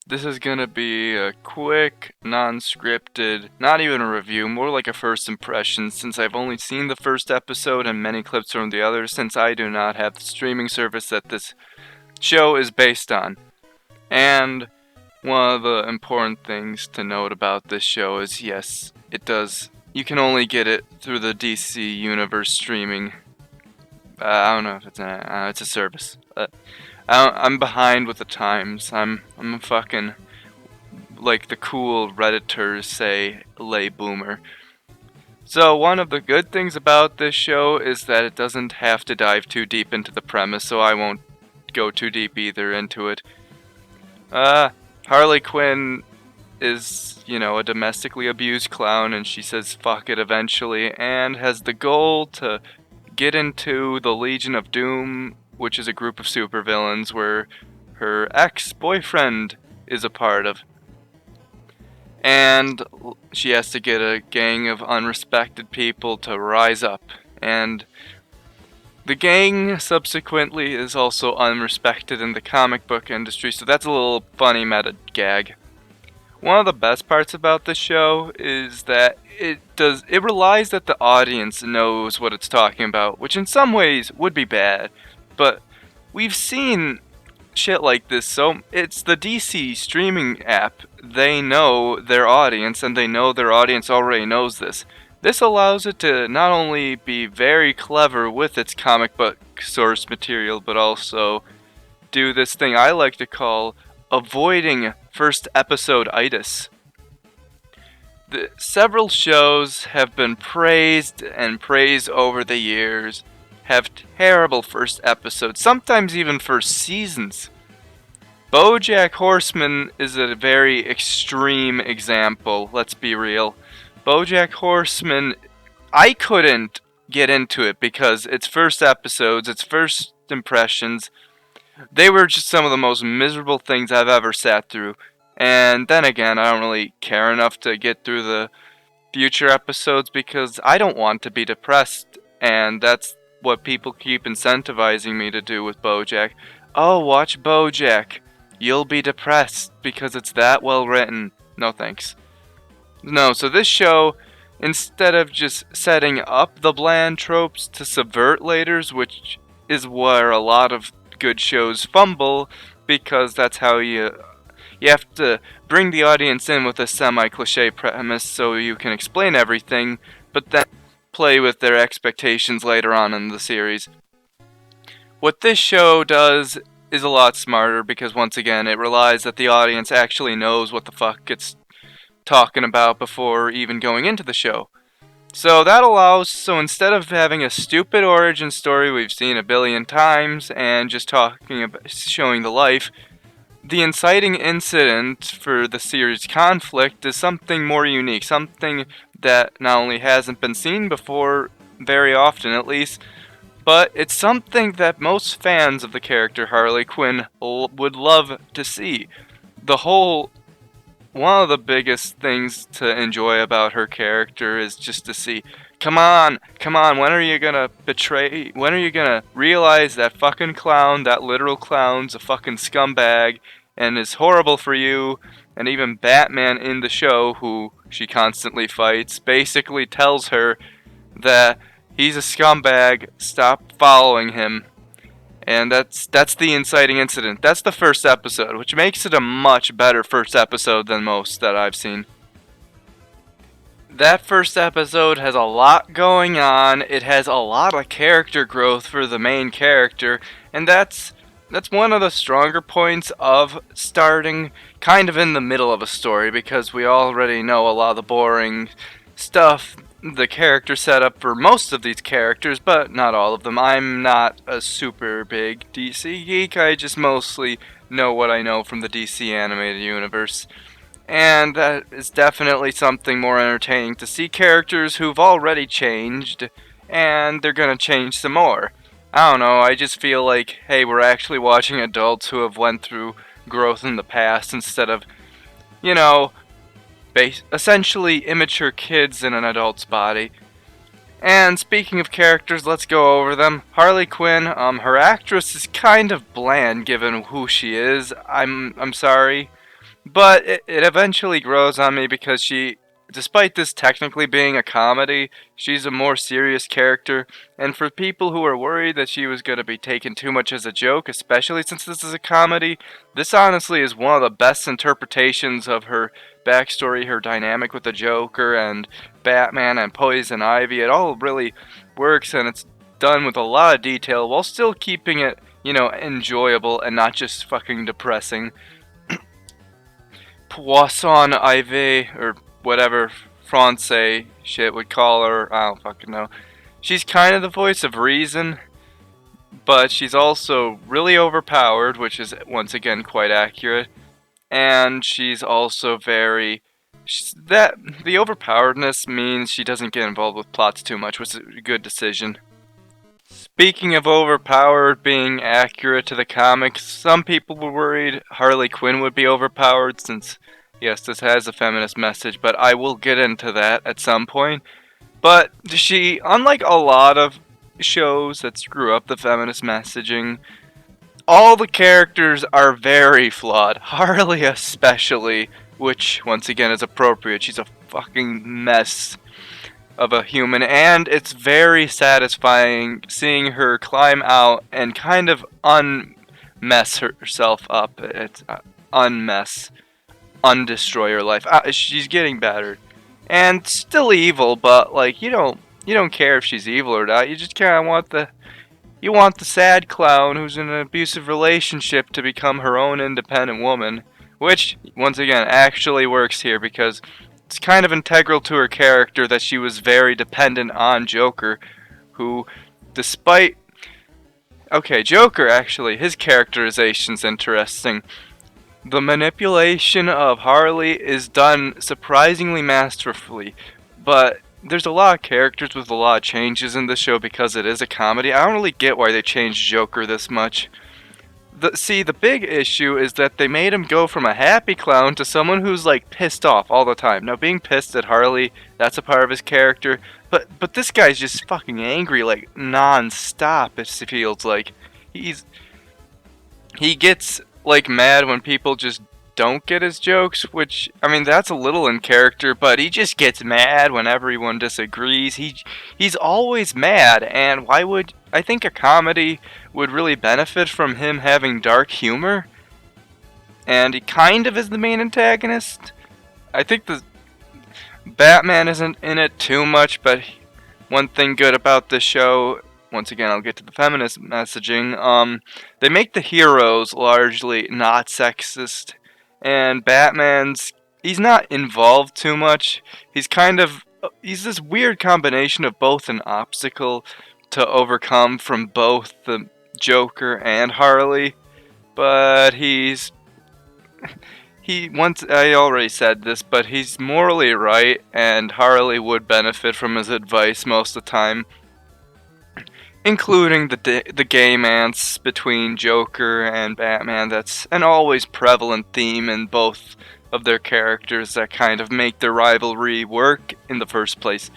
This is gonna be a quick, non-scripted, not even a review, more like a first impression since I've only seen the first episode and many clips from the others since I do not have the streaming service that this show is based on. And one of the important things to note about this show is yes, you can only get it through the DC Universe streaming. I don't know if it's a service. I'm behind with the times. I'm a fucking, like the cool Redditors say, late boomer. So one of the good things about this show is that it doesn't have to dive too deep into the premise, so I won't go too deep either into it. Harley Quinn is, a domestically abused clown, and she says fuck it eventually, and has the goal to get into the Legion of Doom, which is a group of supervillains where her ex-boyfriend is a part of. And she has to get a gang of unrespected people to rise up. And the gang subsequently is also unrespected in the comic book industry, so that's a little funny meta gag. One of the best parts about this show is that it relies that the audience knows what it's talking about, which in some ways would be bad, but we've seen shit like this, so it's the DC streaming app. They know their audience, and they know their audience already knows this. This allows it to not only be very clever with its comic book source material, but also do this thing I like to call avoiding first episode itis. Several shows have been praised and praised over the years, have terrible first episodes, sometimes even first seasons. Bojack Horseman is a very extreme example, let's be real. Bojack Horseman, I couldn't get into it because its first episodes, its first impressions, they were just some of the most miserable things I've ever sat through. And then again, I don't really care enough to get through the future episodes because I don't want to be depressed, and that's what people keep incentivizing me to do with Bojack. Oh, watch Bojack. You'll be depressed because it's that well written. No thanks. No, so this show, instead of just setting up the bland tropes to subvert laters, which is where a lot of good shows fumble, because that's how you have to bring the audience in with a semi-cliche premise so you can explain everything, but then play with their expectations later on in the series. What this show does is a lot smarter because once again it relies that the audience actually knows what the fuck it's talking about before even going into the show. So instead of having a stupid origin story we've seen a billion times and just talking about showing the life, the inciting incident for the series conflict is something more unique, something that not only hasn't been seen before, very often at least, but it's something that most fans of the character Harley Quinn would love to see. The whole One of the biggest things to enjoy about her character is just to see, come on, when are you gonna when are you gonna realize that fucking clown, that literal clown's a fucking scumbag and is horrible for you? And even Batman in the show, who she constantly fights, basically tells her that he's a scumbag, stop following him. And that's the inciting incident. That's the first episode, which makes it a much better first episode than most that I've seen. That first episode has a lot going on. It has a lot of character growth for the main character, and that's one of the stronger points of starting kind of in the middle of a story, because we already know a lot of the boring stuff, the character setup for most of these characters, but not all of them. I'm not a super big DC geek, I just mostly know what I know from the DC animated universe. And that is definitely something more entertaining to see characters who've already changed, and they're gonna change some more. I don't know, I just feel like, hey, we're actually watching adults who have went through growth in the past instead of, you know, essentially immature kids in an adult's body. And speaking of characters, let's go over them. Harley Quinn, her actress is kind of bland given who she is. I'm sorry, But it eventually grows on me because despite this technically being a comedy, she's a more serious character. And for people who are worried that she was going to be taken too much as a joke, especially since this is a comedy, this honestly is one of the best interpretations of her backstory, her dynamic with the Joker and Batman and Poison Ivy. It all really works, and it's done with a lot of detail while still keeping it, enjoyable and not just fucking depressing. Poisson Ivy, or whatever Francais shit would call her. I don't fucking know. She's kind of the voice of reason, but she's also really overpowered, which is once again quite accurate. And she's also that the overpoweredness means she doesn't get involved with plots too much, which is a good decision. Speaking of overpowered being accurate to the comics, some people were worried Harley Quinn would be overpowered since, yes, this has a feminist message, but I will get into that at some point. But she, unlike a lot of shows that screw up the feminist messaging, all the characters are very flawed. Harley especially, which once again is appropriate. She's a fucking mess of a human, and it's very satisfying seeing her climb out and kind of unmess herself up. It's undestroy her life. She's getting battered and still evil, but like you don't care if she's evil or not. You just kind of want the sad clown who's in an abusive relationship to become her own independent woman, which once again actually works here because it's kind of integral to her character that she was very dependent on Joker, who, despite... Okay, Joker, actually, his characterization's interesting. The manipulation of Harley is done surprisingly masterfully, but there's a lot of characters with a lot of changes in the show because it is a comedy. I don't really get why they changed Joker this much. The big issue is that they made him go from a happy clown to someone who's like pissed off all the time. Now, being pissed at Harley, that's a part of his character, but this guy's just fucking angry like non-stop. It feels like he gets like mad when people just don't get his jokes, which I mean that's a little in character, but he just gets mad when everyone disagrees. He's always mad, and why would I think a comedy would really benefit from him having dark humor? And he kind of is the main antagonist. I think the Batman isn't in it too much, but one thing good about this show, once again, I'll get to the feminist messaging. They make the heroes largely not sexist, and he's not involved too much. He's this weird combination of both an obstacle to overcome from both the Joker and Harley, but I already said this, but he's morally right, and Harley would benefit from his advice most of the time, including the gaymance between Joker and Batman. That's an always prevalent theme in both of their characters that kind of make their rivalry work in the first place.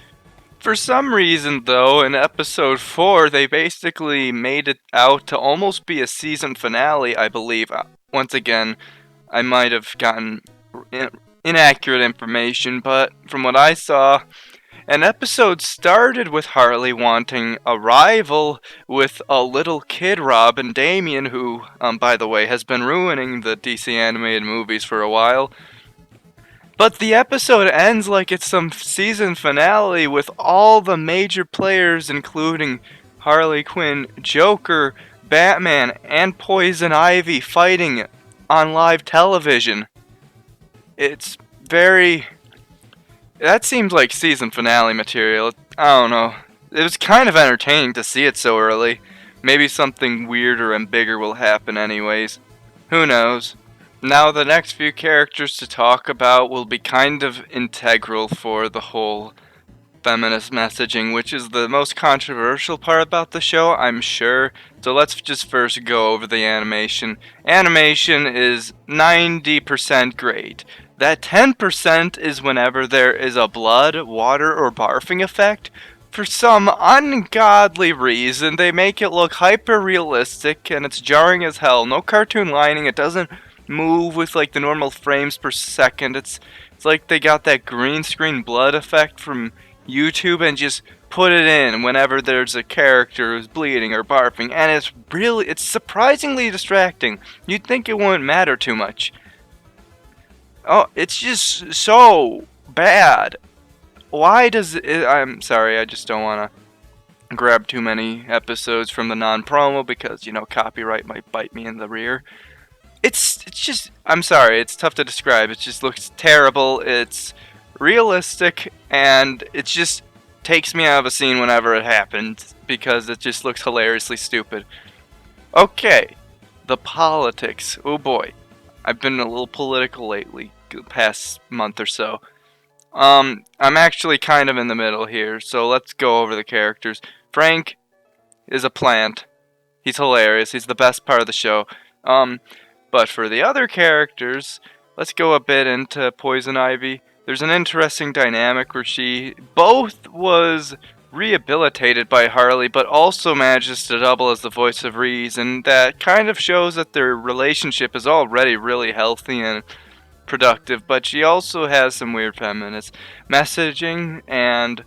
For some reason, though, in episode 4, they basically made it out to almost be a season finale, I believe. Once again, I might have gotten inaccurate information, but from what I saw, an episode started with Harley wanting a rival with a little kid, Robin Damian, who, by the way, has been ruining the DC animated movies for a while. But the episode ends like it's some season finale with all the major players, including Harley Quinn, Joker, Batman, and Poison Ivy fighting on live television. That seems like season finale material. I don't know. It was kind of entertaining to see it so early. Maybe something weirder and bigger will happen anyways. Who knows? Now the next few characters to talk about will be kind of integral for the whole feminist messaging, which is the most controversial part about the show, I'm sure. So let's just first go over the animation. Animation is 90% great. That 10% is whenever there is a blood, water, or barfing effect. For some ungodly reason, they make it look hyper realistic, and it's jarring as hell. No cartoon lining, it doesn't move with like the normal frames per second. It's like they got that green screen blood effect from YouTube and just put it in whenever there's a character who's bleeding or barfing, and it's surprisingly distracting. You'd think it wouldn't matter too much. Oh, it's just so bad. Why does it? I'm sorry, I just don't want to grab too many episodes from the non-promo because, copyright might bite me in the rear. It's just, I'm sorry, it's tough to describe. It just looks terrible. It's realistic, and it just takes me out of a scene whenever it happens because it just looks hilariously stupid. Okay, the politics. Oh boy, I've been a little political lately, the past month or so. I'm actually kind of in the middle here, so let's go over the characters. Frank is a plant. He's hilarious. He's the best part of the show. But for the other characters, let's go a bit into Poison Ivy. There's an interesting dynamic where she both was rehabilitated by Harley, but also manages to double as the voice of reason. That kind of shows that their relationship is already really healthy and productive, but she also has some weird feminist messaging, and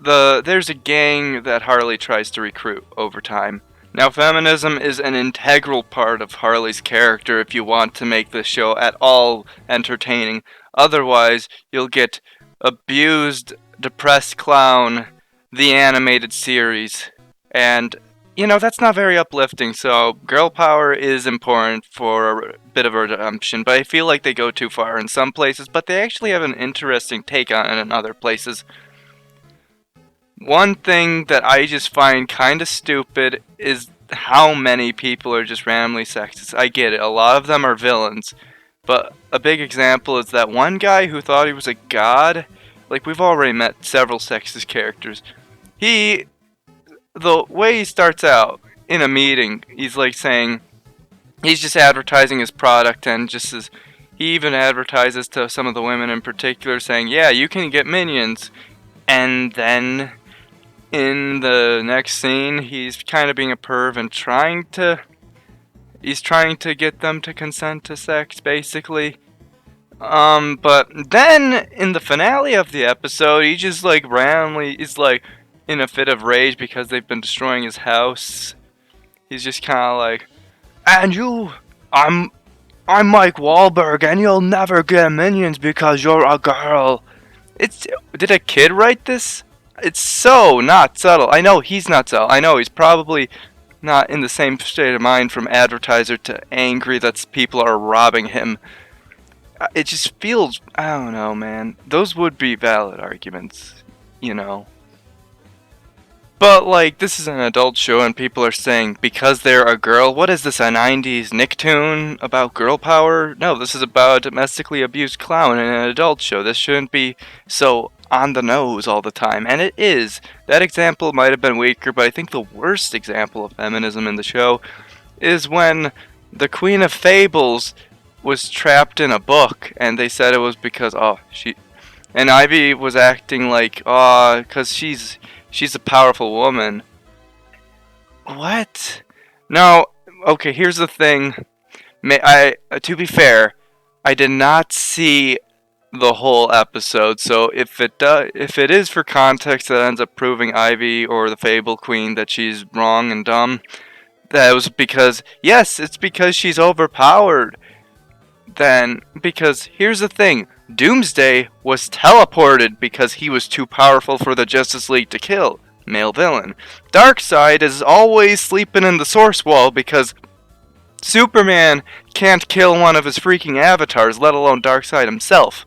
there's a gang that Harley tries to recruit over time. Now, feminism is an integral part of Harley's character if you want to make the show at all entertaining. Otherwise, you'll get Abused, Depressed Clown, the animated series, and that's not very uplifting, so girl power is important for a bit of a redemption, but I feel like they go too far in some places, but they actually have an interesting take on it in other places. One thing that I just find kind of stupid is how many people are just randomly sexist. I get it, a lot of them are villains, but a big example is that one guy who thought he was a god. Like, we've already met several sexist characters. The way he starts out in a meeting, he's like saying, he's just advertising his product, and he even advertises to some of the women in particular, saying, yeah, you can get minions. And then in the next scene, he's kind of being a perv and he's trying to get them to consent to sex, basically. But then in the finale of the episode, he just like randomly is like in a fit of rage because they've been destroying his house. He's just kind of like, and I'm Mike Wahlberg, and you'll never get minions because you're a girl. Did a kid write this? It's so not subtle. I know he's not subtle. I know he's probably not in the same state of mind from advertiser to angry that people are robbing him. It just feels, I don't know, man. Those would be valid arguments, But, like, this is an adult show and people are saying, because they're a girl, what is this, a 90s Nicktoon about girl power? No, this is about a domestically abused clown in an adult show. This shouldn't be so on the nose all the time, and it is. That example might have been weaker, but I think the worst example of feminism in the show is when the Queen of Fables was trapped in a book, and they said it was because, and Ivy was acting like, because she's a powerful woman. What? No, okay, here's the thing. To be fair, I did not see the whole episode, so if it is for context that ends up proving Ivy or the Fable Queen that she's wrong and dumb, that was because, yes, it's because she's overpowered. Because here's the thing, Doomsday was teleported because he was too powerful for the Justice League to kill. Male villain. Darkseid is always sleeping in the source wall because Superman can't kill one of his freaking avatars, let alone Darkseid himself.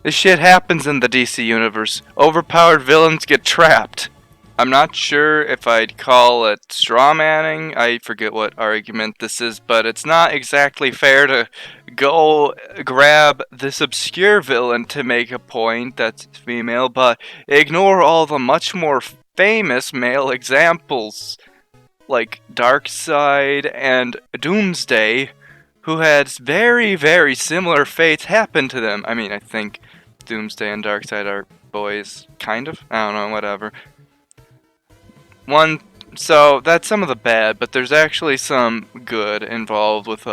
This shit happens in the DC universe. Overpowered villains get trapped. I'm not sure if I'd call it strawmanning. I forget what argument this is, but it's not exactly fair to go grab this obscure villain to make a point that's female, but ignore all the much more famous male examples, like Darkseid and Doomsday, who had very, very similar fates happen to them. I mean, I think Doomsday and Darkseid are boys, kind of? I don't know, whatever. So that's some of the bad, but there's actually some good involved with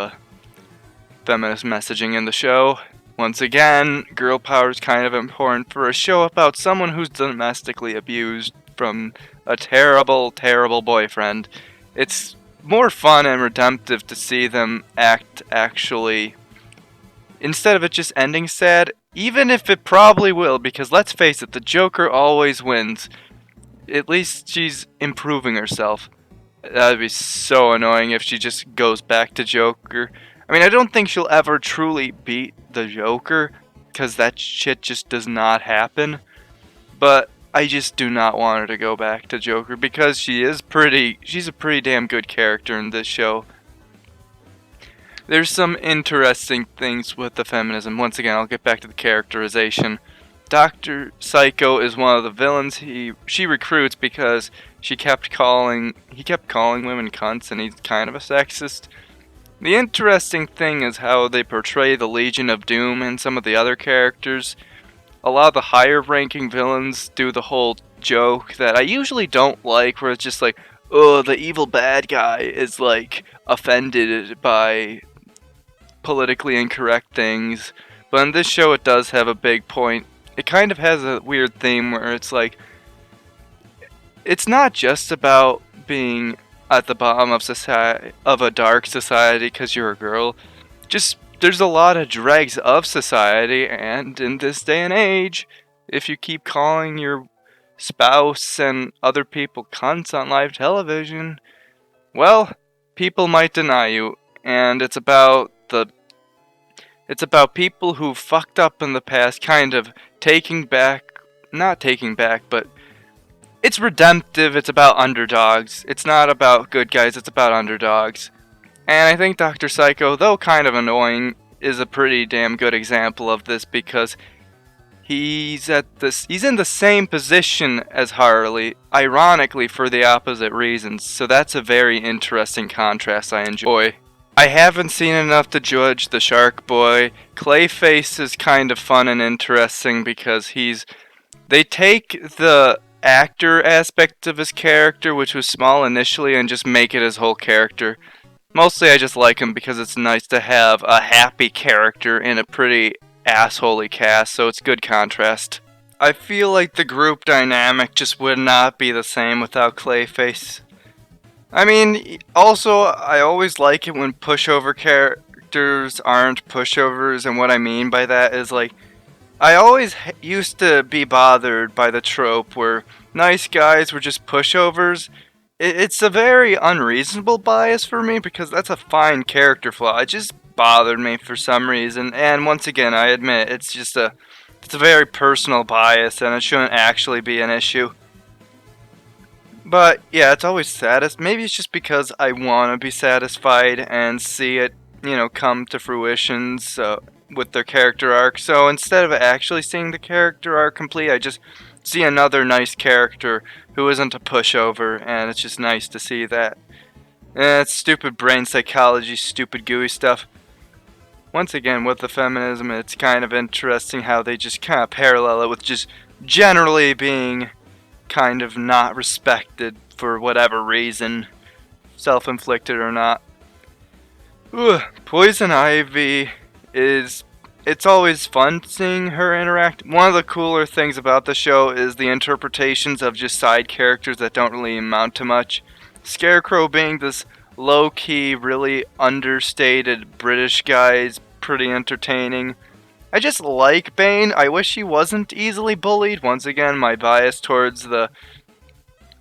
feminist messaging in the show. Once again, girl power is kind of important for a show about someone who's domestically abused from a terrible, terrible boyfriend. It's more fun and redemptive to see them act actually, instead of it just ending sad, even if it probably will, because let's face it, the Joker always wins. At least she's improving herself. That'd be so annoying if she just goes back to Joker. I mean, I don't think she'll ever truly beat the Joker, because that shit just does not happen. But I just do not want her to go back to Joker, because she's a pretty damn good character in this show. There's some interesting things with the feminism. Once again, I'll get back to the characterization. Dr. Psycho is one of the villains she recruits because he kept calling women cunts, and he's kind of a sexist. The interesting thing is how they portray the Legion of Doom and some of the other characters. A lot of the higher ranking villains do the whole joke that I usually don't like, where it's just like, oh, the evil bad guy is like offended by politically incorrect things. But in this show it does have a big point. It kind of has a weird theme where it's like, it's not just about being at the bottom of society, of a dark society, because you're a girl. Just, there's a lot of dregs of society, and in this day and age, if you keep calling your spouse and other people cunts on live television, well, people might deny you. And it's about people who fucked up in the past, kind of not taking back, but it's redemptive. It's about underdogs. It's not about good guys, it's about underdogs. And I think Dr. Psycho, though kind of annoying, is a pretty damn good example of this, because he's in the same position as Harley, ironically for the opposite reasons. So that's a very interesting contrast I enjoy. I haven't seen enough to judge the Shark Boy. Clayface is kind of fun and interesting because they take the actor aspect of his character, which was small initially, and just make it his whole character. Mostly I just like him because it's nice to have a happy character in a pretty assholey cast, so it's good contrast. I feel like the group dynamic just would not be the same without Clayface. I mean, also, I always like it when pushover characters aren't pushovers, and what I mean by that is, like, I always used to be bothered by the trope where nice guys were just pushovers. It's a very unreasonable bias for me, because that's a fine character flaw. It just bothered me for some reason, and once again, I admit, it's a very personal bias, and it shouldn't actually be an issue. But yeah, it's always saddest. Maybe it's just because I want to be satisfied and see it, come to fruition. So with their character arc. So instead of actually seeing the character arc complete, I just see another nice character who isn't a pushover, and it's just nice to see that. And it's stupid brain psychology, stupid gooey stuff. Once again, with the feminism, it's kind of interesting how they just kind of parallel it with just generally being kind of not respected for whatever reason, self-inflicted or not. Poison Ivy it's always fun seeing her interact. One of the cooler things about the show is the interpretations of just side characters that don't really amount to much. Scarecrow being this low-key, really understated British guy is pretty entertaining. I just like Bane. I wish he wasn't easily bullied. Once again, my bias towards the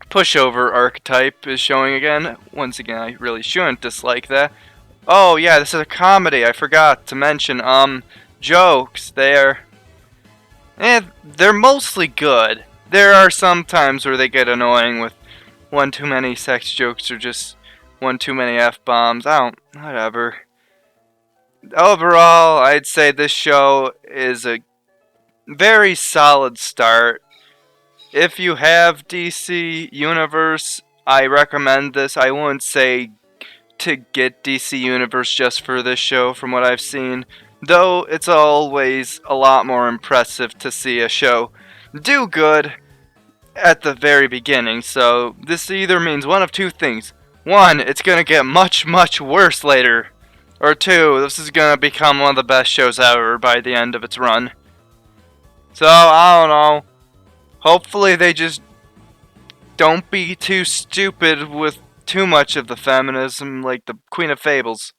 pushover archetype is showing again. Once again, I really shouldn't dislike that. Oh yeah, this is a comedy. I forgot to mention, jokes. They're mostly good. There are some times where they get annoying with one too many sex jokes or just one too many F-bombs. Whatever. Overall, I'd say this show is a very solid start. If you have DC Universe, I recommend this. I wouldn't say to get DC Universe just for this show from what I've seen, though it's always a lot more impressive to see a show do good at the very beginning. So this either means one of two things. One, it's gonna get much, much worse later, or 2. This is gonna become one of the best shows ever by the end of its run. So, I don't know. Hopefully they just don't be too stupid with too much of the feminism like the Queen of Fables.